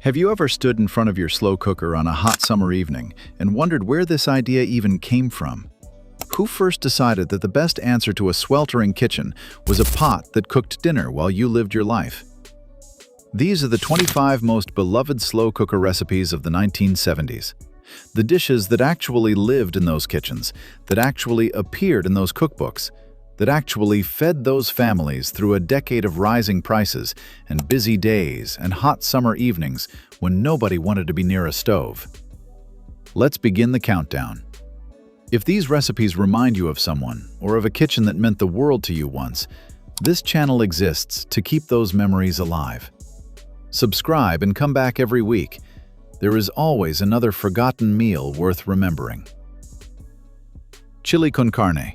Have you ever stood in front of your slow cooker on a hot summer evening and wondered where this idea even came from? Who first decided that the best answer to a sweltering kitchen was a pot that cooked dinner while you lived your life? These are the 25 most beloved slow cooker recipes of the 1970s. The dishes that actually lived in those kitchens, that actually appeared in those cookbooks, that actually fed those families through a decade of rising prices and busy days and hot summer evenings when nobody wanted to be near a stove. Let's begin the countdown. If these recipes remind you of someone or of a kitchen that meant the world to you once, this channel exists to keep those memories alive. Subscribe and come back every week. There is always another forgotten meal worth remembering. Chili con carne.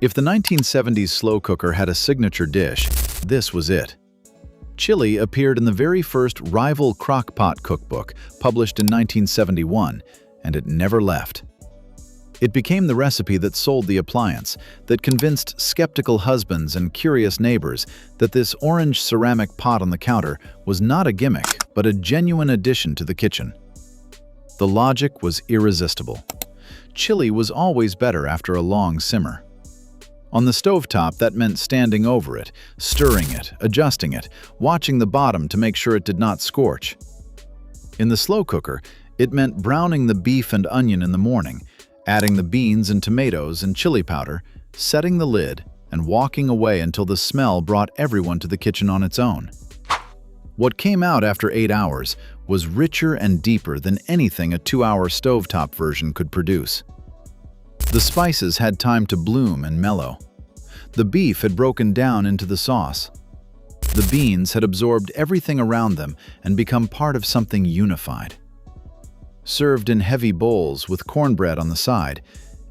If the 1970s slow cooker had a signature dish, this was it. Chili appeared in the very first rival crock-pot cookbook, published in 1971, and it never left. It became the recipe that sold the appliance, that convinced skeptical husbands and curious neighbors that this orange ceramic pot on the counter was not a gimmick, but a genuine addition to the kitchen. The logic was irresistible. Chili was always better after a long simmer. On the stovetop, that meant standing over it, stirring it, adjusting it, watching the bottom to make sure it did not scorch. In the slow cooker, it meant browning the beef and onion in the morning, adding the beans and tomatoes and chili powder, setting the lid, and walking away until the smell brought everyone to the kitchen on its own. What came out after 8 hours was richer and deeper than anything a 2-hour stovetop version could produce. The spices had time to bloom and mellow. The beef had broken down into the sauce. The beans had absorbed everything around them and become part of something unified. Served in heavy bowls with cornbread on the side,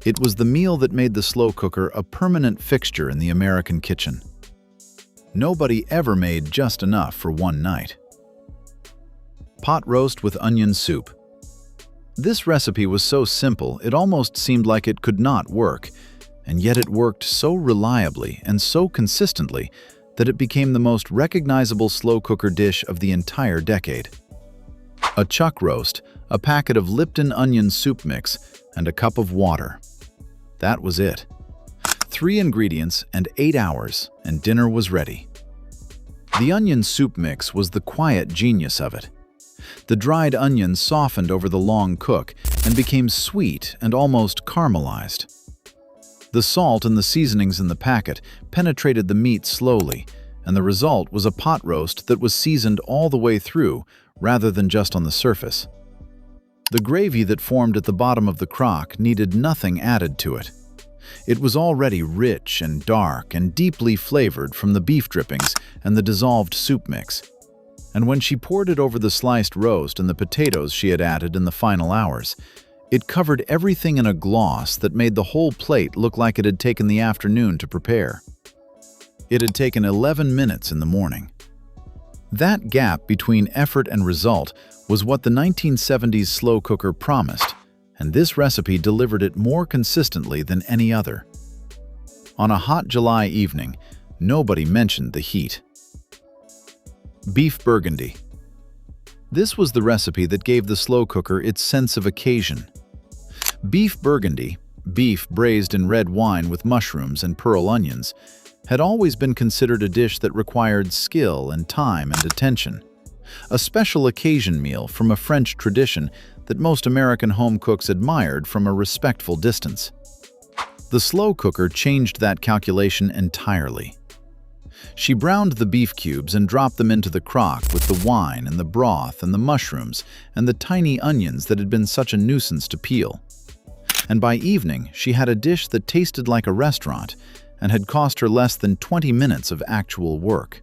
it was the meal that made the slow cooker a permanent fixture in the American kitchen. Nobody ever made just enough for one night. Pot roast with onion soup. This recipe was so simple it almost seemed like it could not work, and yet it worked so reliably and so consistently that it became the most recognizable slow cooker dish of the entire decade. A chuck roast, a packet of Lipton onion soup mix, and a cup of water. That was it. 3 ingredients and 8 hours, and dinner was ready. The onion soup mix was the quiet genius of it. The dried onions softened over the long cook and became sweet and almost caramelized. The salt and the seasonings in the packet penetrated the meat slowly, and the result was a pot roast that was seasoned all the way through rather than just on the surface. The gravy that formed at the bottom of the crock needed nothing added to it. It was already rich and dark and deeply flavored from the beef drippings and the dissolved soup mix. And when she poured it over the sliced roast and the potatoes she had added in the final hours, it covered everything in a gloss that made the whole plate look like it had taken the afternoon to prepare. It had taken 11 minutes in the morning. That gap between effort and result was what the 1970s slow cooker promised, and this recipe delivered it more consistently than any other. On a hot July evening, nobody mentioned the heat. Beef Burgundy. This was the recipe that gave the slow cooker its sense of occasion. Beef Burgundy, beef braised in red wine with mushrooms and pearl onions, had always been considered a dish that required skill and time and attention. A special occasion meal from a French tradition that most American home cooks admired from a respectful distance. The slow cooker changed that calculation entirely. She browned the beef cubes and dropped them into the crock with the wine and the broth and the mushrooms and the tiny onions that had been such a nuisance to peel. And by evening, she had a dish that tasted like a restaurant and had cost her less than 20 minutes of actual work.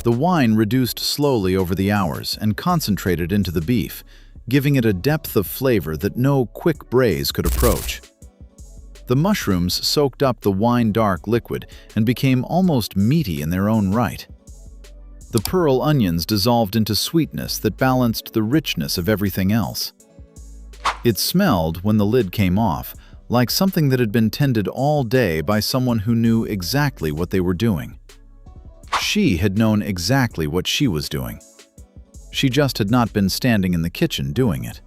The wine reduced slowly over the hours and concentrated into the beef, giving it a depth of flavor that no quick braise could approach. The mushrooms soaked up the wine-dark liquid and became almost meaty in their own right. The pearl onions dissolved into sweetness that balanced the richness of everything else. It smelled, when the lid came off, like something that had been tended all day by someone who knew exactly what they were doing. She had known exactly what she was doing. She just had not been standing in the kitchen doing it.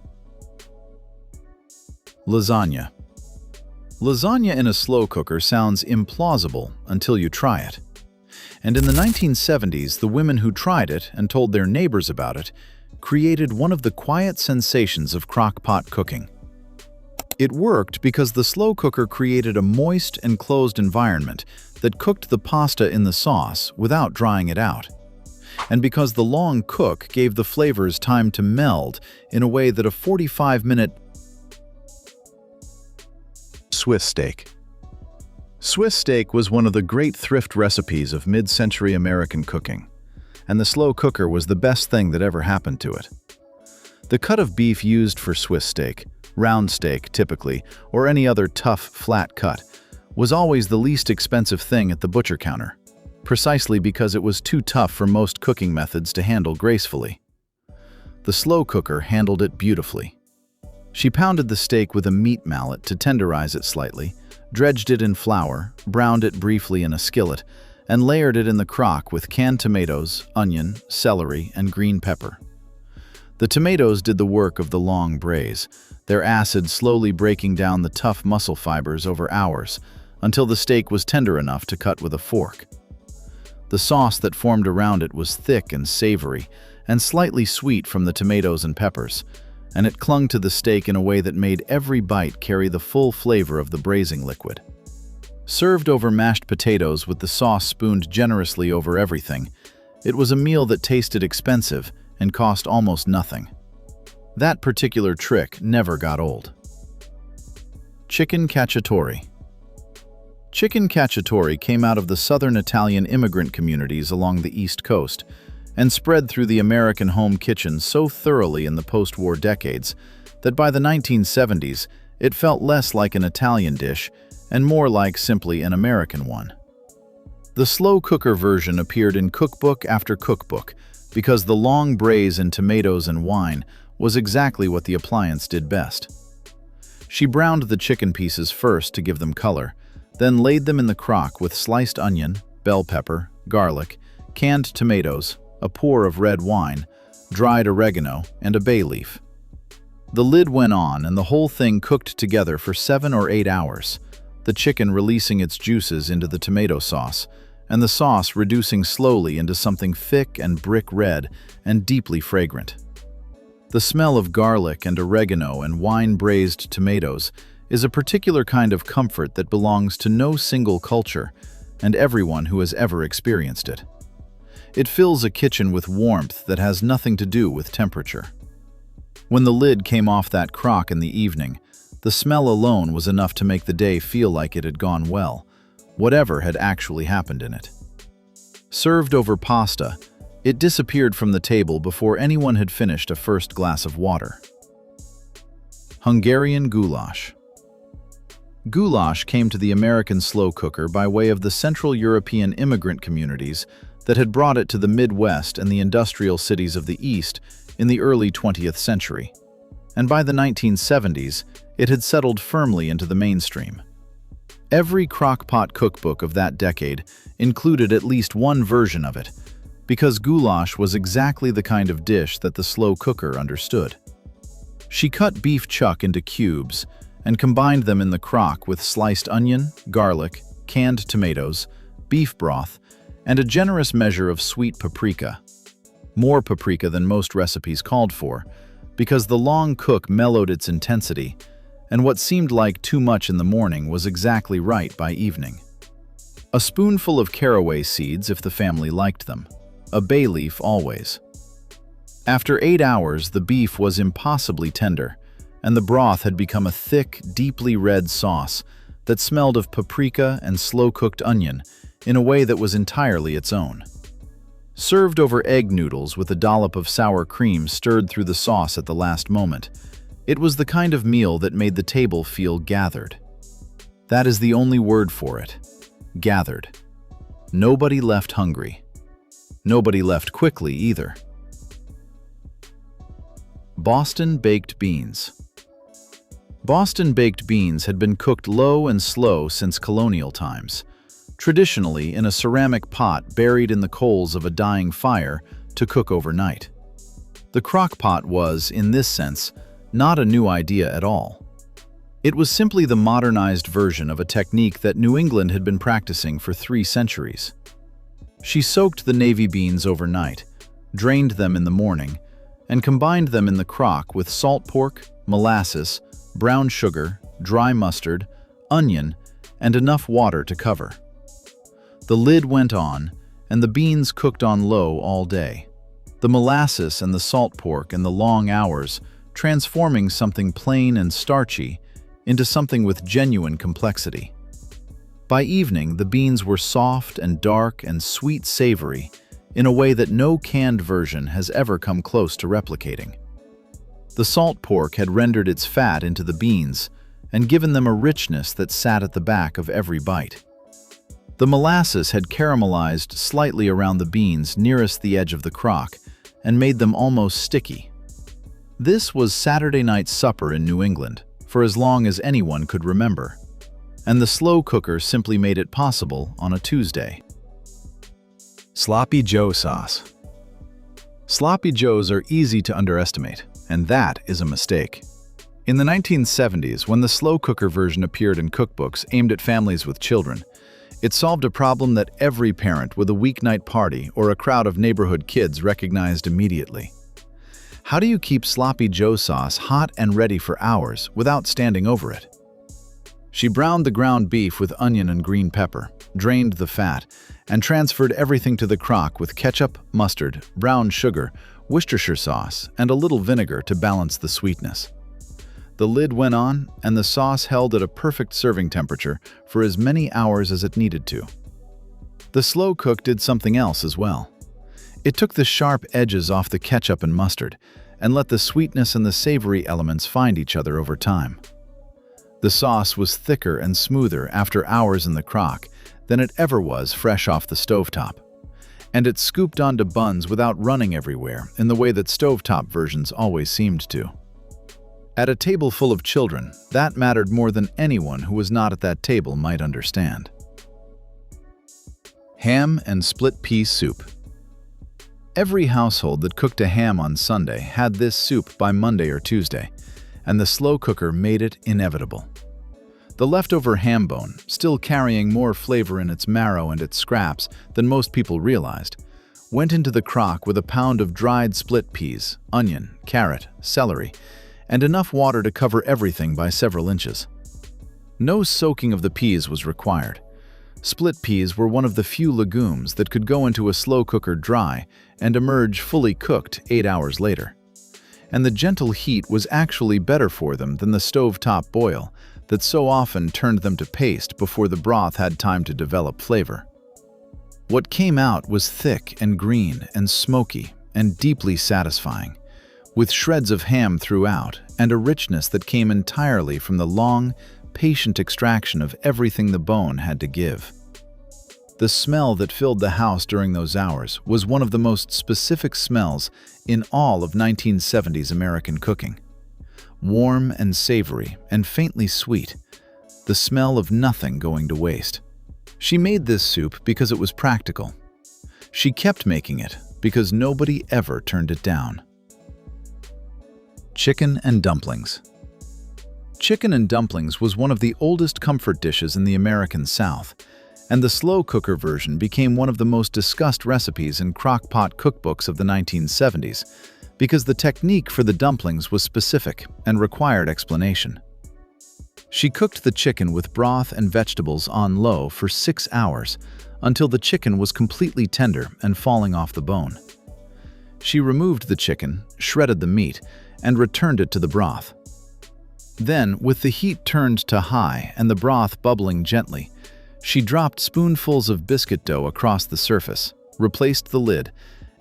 Lasagna. Lasagna in a slow cooker sounds implausible until you try it. And in the 1970s, the women who tried it and told their neighbors about it created one of the quiet sensations of crock-pot cooking. It worked because the slow cooker created a moist, enclosed environment that cooked the pasta in the sauce without drying it out. And because the long cook gave the flavors time to meld in a way that a 45-minute Swiss steak. Swiss steak was one of the great thrift recipes of mid-century American cooking, and the slow cooker was the best thing that ever happened to it. The cut of beef used for Swiss steak, round steak typically, or any other tough, flat cut, was always the least expensive thing at the butcher counter, precisely because it was too tough for most cooking methods to handle gracefully. The slow cooker handled it beautifully. She pounded the steak with a meat mallet to tenderize it slightly, dredged it in flour, browned it briefly in a skillet, and layered it in the crock with canned tomatoes, onion, celery, and green pepper. The tomatoes did the work of the long braise, their acid slowly breaking down the tough muscle fibers over hours until the steak was tender enough to cut with a fork. The sauce that formed around it was thick and savory and slightly sweet from the tomatoes and peppers, and it clung to the steak in a way that made every bite carry the full flavor of the braising liquid. Served over mashed potatoes with the sauce spooned generously over everything, it was a meal that tasted expensive and cost almost nothing. That particular trick never got old. Chicken cacciatore. Chicken cacciatore came out of the southern Italian immigrant communities along the East Coast and spread through the American home kitchen so thoroughly in the post-war decades that by the 1970s it felt less like an Italian dish and more like simply an American one. The slow cooker version appeared in cookbook after cookbook because the long braise in tomatoes and wine was exactly what the appliance did best. She browned the chicken pieces first to give them color, then laid them in the crock with sliced onion, bell pepper, garlic, canned tomatoes, a pour of red wine, dried oregano, and a bay leaf. The lid went on and the whole thing cooked together for 7 or 8 hours, the chicken releasing its juices into the tomato sauce, and the sauce reducing slowly into something thick and brick red and deeply fragrant. The smell of garlic and oregano and wine-braised tomatoes is a particular kind of comfort that belongs to no single culture and everyone who has ever experienced it. It fills a kitchen with warmth that has nothing to do with temperature. When the lid came off that crock in the evening, the smell alone was enough to make the day feel like it had gone well, whatever had actually happened in it. Served over pasta, it disappeared from the table before anyone had finished a first glass of water. Hungarian goulash. Goulash came to the American slow cooker by way of the Central European immigrant communities that had brought it to the Midwest and the industrial cities of the East in the early 20th century. And by the 1970s, it had settled firmly into the mainstream. Every crock-pot cookbook of that decade included at least one version of it, because goulash was exactly the kind of dish that the slow cooker understood. She cut beef chuck into cubes and combined them in the crock with sliced onion, garlic, canned tomatoes, beef broth, and a generous measure of sweet paprika. More paprika than most recipes called for, because the long cook mellowed its intensity, and what seemed like too much in the morning was exactly right by evening. A spoonful of caraway seeds if the family liked them, a bay leaf always. After 8 hours, the beef was impossibly tender, and the broth had become a thick, deeply red sauce that smelled of paprika and slow-cooked onion in a way that was entirely its own. Served over egg noodles with a dollop of sour cream stirred through the sauce at the last moment, it was the kind of meal that made the table feel gathered. That is the only word for it. Gathered. Nobody left hungry. Nobody left quickly either. Boston baked beans. Boston baked beans had been cooked low and slow since colonial times, traditionally in a ceramic pot buried in the coals of a dying fire to cook overnight. The crock pot was, in this sense, not a new idea at all. It was simply the modernized version of a technique that New England had been practicing for 3 centuries. She soaked the navy beans overnight, drained them in the morning, and combined them in the crock with salt pork, molasses, brown sugar, dry mustard, onion, and enough water to cover. The lid went on, and the beans cooked on low all day. The molasses and the salt pork in the long hours, transforming something plain and starchy into something with genuine complexity. By evening, the beans were soft and dark and sweet-savory in a way that no canned version has ever come close to replicating. The salt pork had rendered its fat into the beans and given them a richness that sat at the back of every bite. The molasses had caramelized slightly around the beans nearest the edge of the crock and made them almost sticky. This was Saturday night supper in New England, for as long as anyone could remember, and the slow cooker simply made it possible on a Tuesday. Sloppy Joe sauce. Sloppy Joes are easy to underestimate, and that is a mistake. In the 1970s, when the slow cooker version appeared in cookbooks aimed at families with children, it solved a problem that every parent with a weeknight party or a crowd of neighborhood kids recognized immediately. How do you keep Sloppy Joe sauce hot and ready for hours without standing over it? She browned the ground beef with onion and green pepper, drained the fat, and transferred everything to the crock with ketchup, mustard, brown sugar, Worcestershire sauce, and a little vinegar to balance the sweetness. The lid went on, and the sauce held at a perfect serving temperature for as many hours as it needed to. The slow cook did something else as well. It took the sharp edges off the ketchup and mustard and let the sweetness and the savory elements find each other over time. The sauce was thicker and smoother after hours in the crock than it ever was fresh off the stovetop, and it scooped onto buns without running everywhere in the way that stovetop versions always seemed to. At a table full of children, that mattered more than anyone who was not at that table might understand. Ham and split pea soup. Every household that cooked a ham on Sunday had this soup by Monday or Tuesday, and the slow cooker made it inevitable. The leftover ham bone, still carrying more flavor in its marrow and its scraps than most people realized, went into the crock with a pound of dried split peas, onion, carrot, celery, and enough water to cover everything by several inches. No soaking of the peas was required. Split peas were one of the few legumes that could go into a slow cooker dry and emerge fully cooked 8 hours later. And the gentle heat was actually better for them than the stovetop boil that so often turned them to paste before the broth had time to develop flavor. What came out was thick and green and smoky and deeply satisfying, with shreds of ham throughout and a richness that came entirely from the long, patient extraction of everything the bone had to give. The smell that filled the house during those hours was one of the most specific smells in all of 1970s American cooking. Warm and savory and faintly sweet, the smell of nothing going to waste. She made this soup because it was practical. She kept making it because nobody ever turned it down. Chicken and dumplings. Chicken and dumplings was one of the oldest comfort dishes in the American South, and the slow cooker version became one of the most discussed recipes in crock-pot cookbooks of the 1970s because the technique for the dumplings was specific and required explanation. She cooked the chicken with broth and vegetables on low for 6 hours until the chicken was completely tender and falling off the bone. She removed the chicken, shredded the meat, and returned it to the broth. Then, with the heat turned to high and the broth bubbling gently, she dropped spoonfuls of biscuit dough across the surface, replaced the lid,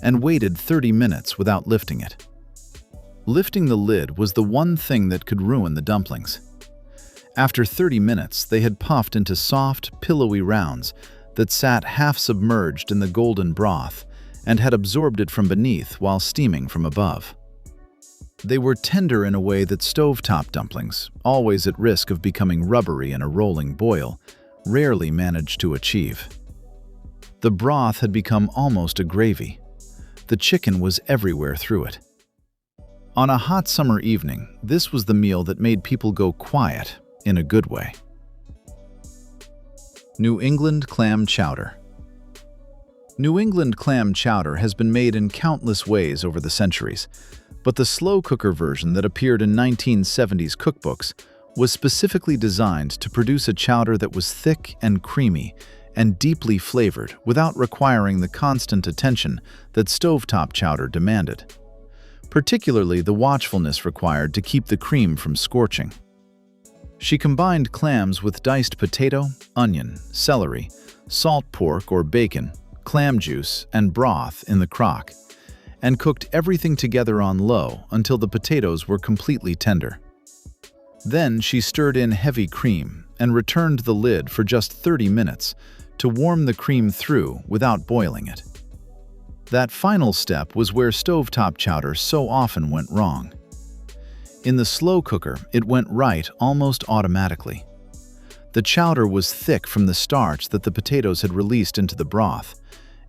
and waited 30 minutes without lifting it. Lifting the lid was the one thing that could ruin the dumplings. After 30 minutes, they had puffed into soft, pillowy rounds that sat half-submerged in the golden broth and had absorbed it from beneath while steaming from above. They were tender in a way that stovetop dumplings, always at risk of becoming rubbery in a rolling boil, rarely managed to achieve. The broth had become almost a gravy. The chicken was everywhere through it. On a hot summer evening, this was the meal that made people go quiet in a good way. New England clam chowder. New England clam chowder has been made in countless ways over the centuries, but the slow cooker version that appeared in 1970s cookbooks was specifically designed to produce a chowder that was thick and creamy and deeply flavored without requiring the constant attention that stovetop chowder demanded, particularly the watchfulness required to keep the cream from scorching. She combined clams with diced potato, onion, celery, salt pork or bacon, clam juice, and broth in the crock, and cooked everything together on low until the potatoes were completely tender. Then she stirred in heavy cream and returned the lid for just 30 minutes to warm the cream through without boiling it. That final step was where stovetop chowder so often went wrong. In the slow cooker, it went right almost automatically. The chowder was thick from the starch that the potatoes had released into the broth,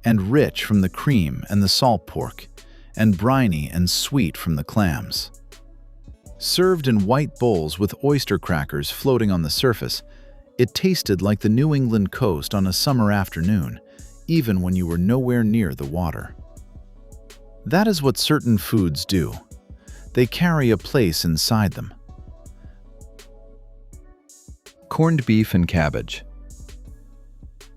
and rich from the cream and the salt pork, and briny and sweet from the clams. Served in white bowls with oyster crackers floating on the surface, it tasted like the New England coast on a summer afternoon, even when you were nowhere near the water. That is what certain foods do. They carry a place inside them. Corned beef and cabbage.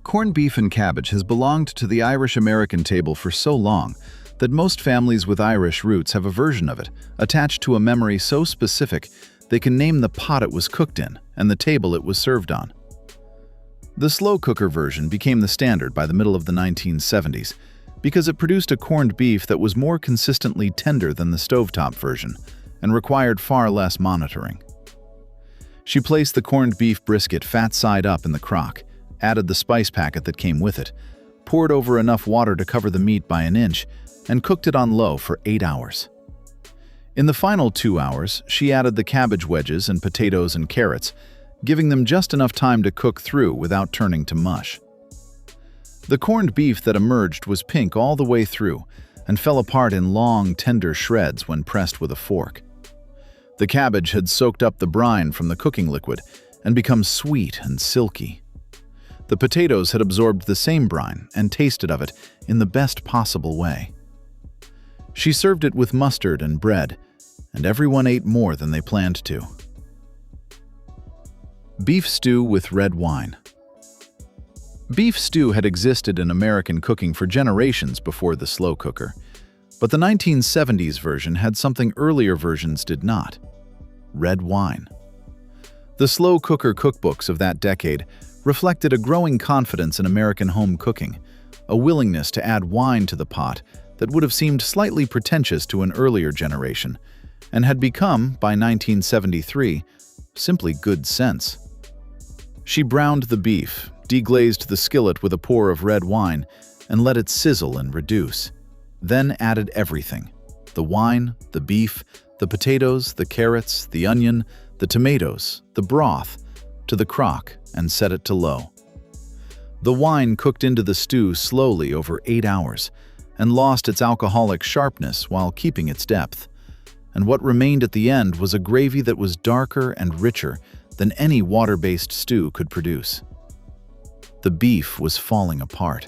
Corned beef and cabbage has belonged to the Irish-American table for so long that most families with Irish roots have a version of it, attached to a memory so specific they can name the pot it was cooked in and the table it was served on. The slow cooker version became the standard by the middle of the 1970s because it produced a corned beef that was more consistently tender than the stovetop version and required far less monitoring. She placed the corned beef brisket fat side up in the crock, added the spice packet that came with it, poured over enough water to cover the meat by an inch, and cooked it on low for 8 hours. In the final 2 hours, she added the cabbage wedges and potatoes and carrots, giving them just enough time to cook through without turning to mush. The corned beef that emerged was pink all the way through and fell apart in long, tender shreds when pressed with a fork. The cabbage had soaked up the brine from the cooking liquid and become sweet and silky. The potatoes had absorbed the same brine and tasted of it in the best possible way. She served it with mustard and bread, and everyone ate more than they planned to. Beef stew with red wine. Beef stew had existed in American cooking for generations before the slow cooker, but the 1970s version had something earlier versions did not: red wine. The slow cooker cookbooks of that decade reflected a growing confidence in American home cooking, a willingness to add wine to the pot that would have seemed slightly pretentious to an earlier generation, and had become, by 1973, simply good sense. She browned the beef, deglazed the skillet with a pour of red wine, and let it sizzle and reduce. Then added everything: the wine, the beef, the potatoes, the carrots, the onion, the tomatoes, the broth, to the crock, and set it to low. The wine cooked into the stew slowly over 8 hours, and lost its alcoholic sharpness while keeping its depth, and what remained at the end was a gravy that was darker and richer than any water-based stew could produce. The beef was falling apart.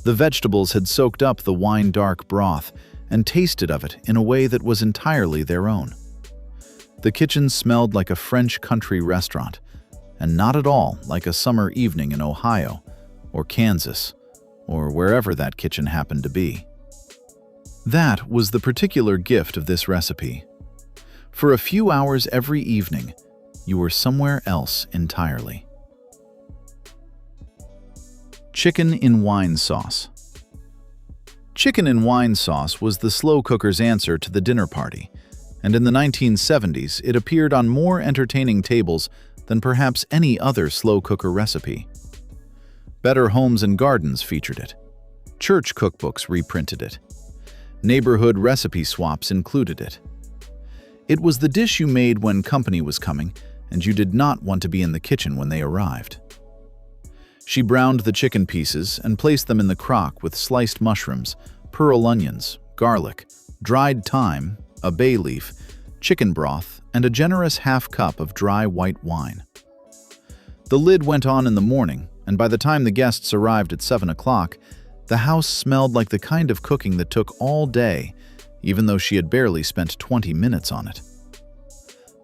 The vegetables had soaked up the wine-dark broth and tasted of it in a way that was entirely their own. The kitchen smelled like a French country restaurant, and not at all like a summer evening in Ohio or Kansas, or wherever that kitchen happened to be. That was the particular gift of this recipe. For a few hours every evening, you were somewhere else entirely. Chicken in wine sauce. Chicken in wine sauce was the slow cooker's answer to the dinner party, and in the 1970s it appeared on more entertaining tables than perhaps any other slow cooker recipe. Better Homes and Gardens featured it. Church cookbooks reprinted it. Neighborhood recipe swaps included it. It was the dish you made when company was coming, and you did not want to be in the kitchen when they arrived. She browned the chicken pieces and placed them in the crock with sliced mushrooms, pearl onions, garlic, dried thyme, a bay leaf, chicken broth, and a generous half-cup of dry white wine. The lid went on in the morning, and by the time the guests arrived at 7 o'clock, the house smelled like the kind of cooking that took all day, even though she had barely spent 20 minutes on it.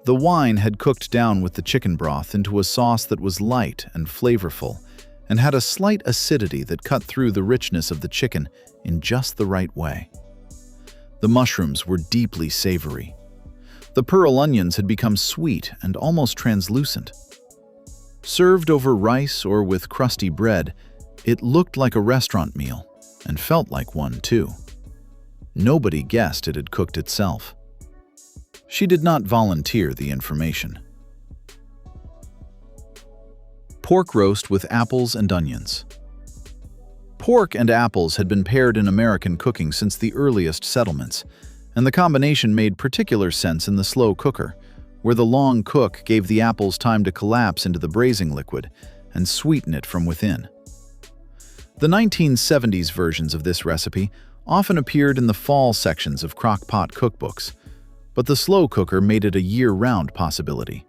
The wine had cooked down with the chicken broth into a sauce that was light and flavorful, and had a slight acidity that cut through the richness of the chicken in just the right way. The mushrooms were deeply savory. The pearl onions had become sweet and almost translucent. Served over rice or with crusty bread, it looked like a restaurant meal, and felt like one too. Nobody guessed it had cooked itself. She did not volunteer the information. Pork roast with apples and onions. Pork and apples had been paired in American cooking since the earliest settlements, and the combination made particular sense in the slow cooker, where the long cook gave the apples time to collapse into the braising liquid and sweeten it from within. The 1970s versions of this recipe often appeared in the fall sections of crock-pot cookbooks, but the slow cooker made it a year-round possibility.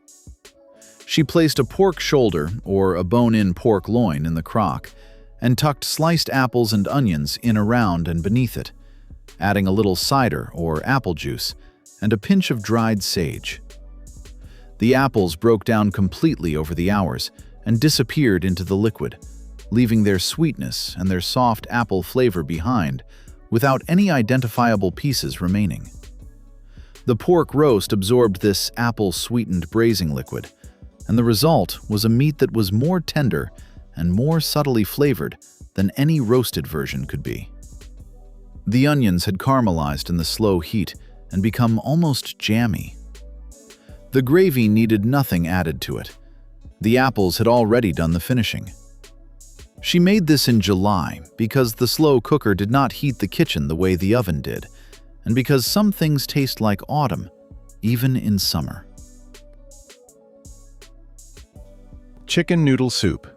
She placed a pork shoulder or a bone-in pork loin in the crock and tucked sliced apples and onions in around and beneath it, adding a little cider or apple juice and a pinch of dried sage. The apples broke down completely over the hours and disappeared into the liquid, leaving their sweetness and their soft apple flavor behind without any identifiable pieces remaining. The pork roast absorbed this apple-sweetened braising liquid, and the result was a meat that was more tender and more subtly flavored than any roasted version could be. The onions had caramelized in the slow heat and become almost jammy. The gravy needed nothing added to it. The apples had already done the finishing. She made this in July because the slow cooker did not heat the kitchen the way the oven did, and because some things taste like autumn, even in summer. Chicken noodle soup.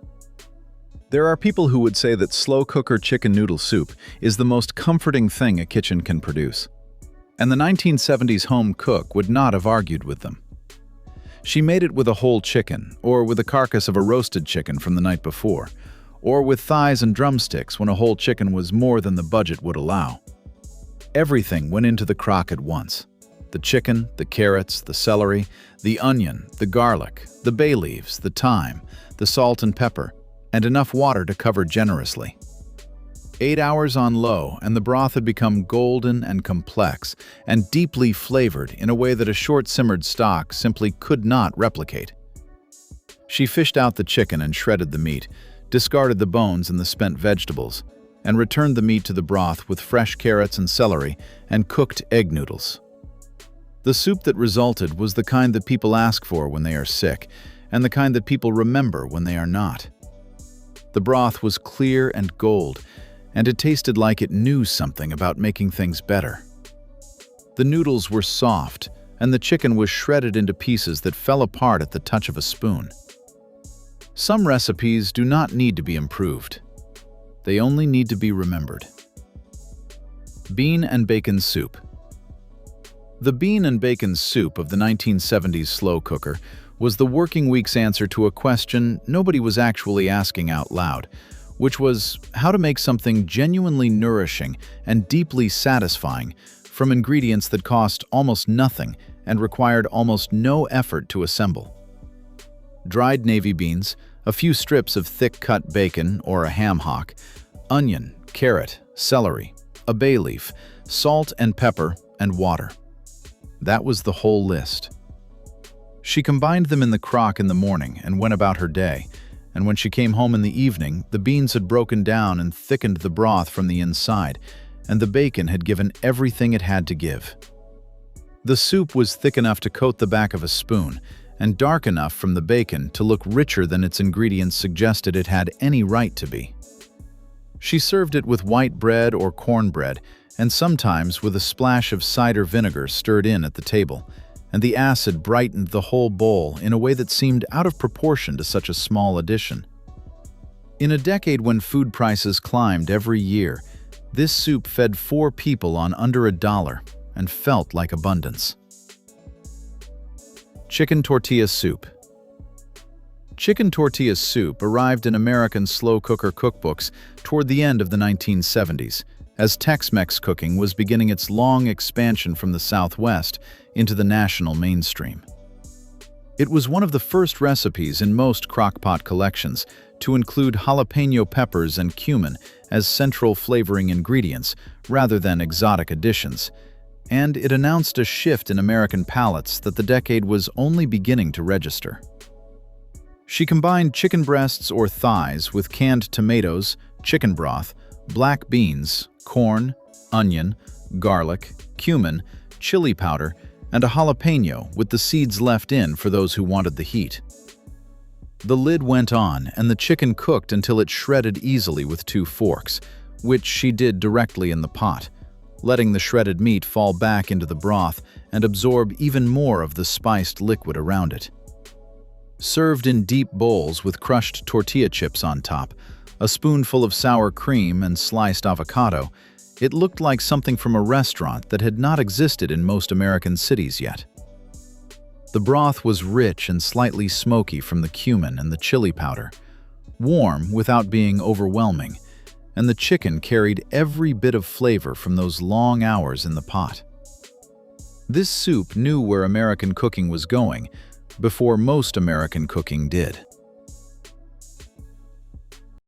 There are people who would say that slow cooker chicken noodle soup is the most comforting thing a kitchen can produce. And the 1970s home cook would not have argued with them. She made it with a whole chicken, or with the carcass of a roasted chicken from the night before, or with thighs and drumsticks when a whole chicken was more than the budget would allow. Everything went into the crock at once. The chicken, the carrots, the celery, the onion, the garlic, the bay leaves, the thyme, the salt and pepper, and enough water to cover generously. 8 hours on low, and the broth had become golden and complex and deeply flavored in a way that a short-simmered stock simply could not replicate. She fished out the chicken and shredded the meat, discarded the bones and the spent vegetables, and returned the meat to the broth with fresh carrots and celery and cooked egg noodles. The soup that resulted was the kind that people ask for when they are sick, and the kind that people remember when they are not. The broth was clear and gold, and it tasted like it knew something about making things better. The noodles were soft, and the chicken was shredded into pieces that fell apart at the touch of a spoon. Some recipes do not need to be improved. They only need to be remembered. Bean and bacon soup. The bean and bacon soup of the 1970s slow cooker was the working week's answer to a question nobody was actually asking out loud, which was how to make something genuinely nourishing and deeply satisfying from ingredients that cost almost nothing and required almost no effort to assemble. Dried navy beans, a few strips of thick-cut bacon or a ham hock, onion, carrot, celery, a bay leaf, salt and pepper, and water. That was the whole list. She combined them in the crock in the morning and went about her day, and when she came home in the evening, the beans had broken down and thickened the broth from the inside, and the bacon had given everything it had to give. The soup was thick enough to coat the back of a spoon, and dark enough from the bacon to look richer than its ingredients suggested it had any right to be. She served it with white bread or cornbread, and sometimes with a splash of cider vinegar stirred in at the table, and the acid brightened the whole bowl in a way that seemed out of proportion to such a small addition. In a decade when food prices climbed every year, this soup fed 4 people on under $1, and felt like abundance. Chicken tortilla soup. Chicken tortilla soup arrived in American slow cooker cookbooks toward the end of the 1970s, as Tex-Mex cooking was beginning its long expansion from the Southwest into the national mainstream. It was one of the first recipes in most crock-pot collections to include jalapeno peppers and cumin as central flavoring ingredients rather than exotic additions, and it announced a shift in American palates that the decade was only beginning to register. She combined chicken breasts or thighs with canned tomatoes, chicken broth, black beans, corn, onion, garlic, cumin, chili powder, and a jalapeno with the seeds left in for those who wanted the heat. The lid went on, and the chicken cooked until it shredded easily with 2 forks, which she did directly in the pot, letting the shredded meat fall back into the broth and absorb even more of the spiced liquid around it. Served in deep bowls with crushed tortilla chips on top, a spoonful of sour cream and sliced avocado, it looked like something from a restaurant that had not existed in most American cities yet. The broth was rich and slightly smoky from the cumin and the chili powder, warm without being overwhelming, and the chicken carried every bit of flavor from those long hours in the pot. This soup knew where American cooking was going before most American cooking did.